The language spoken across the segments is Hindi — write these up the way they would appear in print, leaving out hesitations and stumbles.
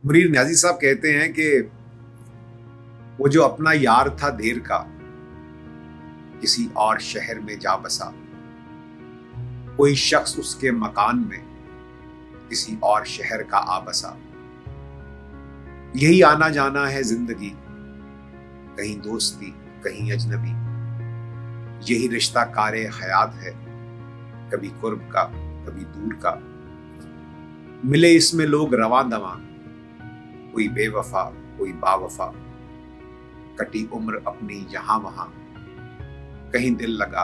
मुनीर न्याजी साहब कहते हैं कि वो जो अपना यार था देर का, किसी और शहर में जा बसा। कोई शख्स उसके मकान में किसी और शहर का आ बसा। यही आना जाना है जिंदगी, कहीं दोस्ती कहीं अजनबी। यही रिश्ता कारे हयात है, कभी कुर्ब का कभी दूर का। मिले इसमें लोग रवां दवां, कोई बेवफा कोई बावफा। कटी उम्र अपनी यहां वहां, कहीं दिल लगा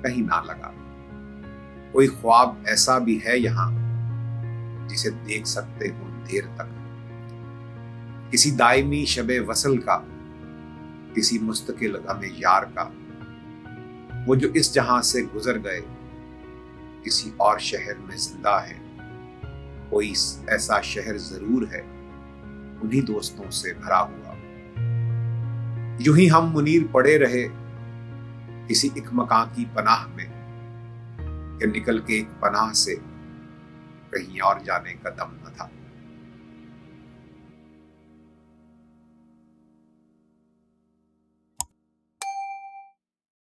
कहीं ना लगा। कोई ख्वाब ऐसा भी है यहां, जिसे देख सकते हो देर तक। किसी दायमी शबे वसल का, किसी मुस्तकिल गमे यार का। वो जो इस जहां से गुजर गए, किसी और शहर में जिंदा है। कोई ऐसा शहर जरूर है, उन्हीं दोस्तों से भरा हुआ। यूं ही हम मुनीर पड़े रहे किसी एक मकान की पनाह में, कि निकल के एक पनाह से कहीं और जाने का दम न था।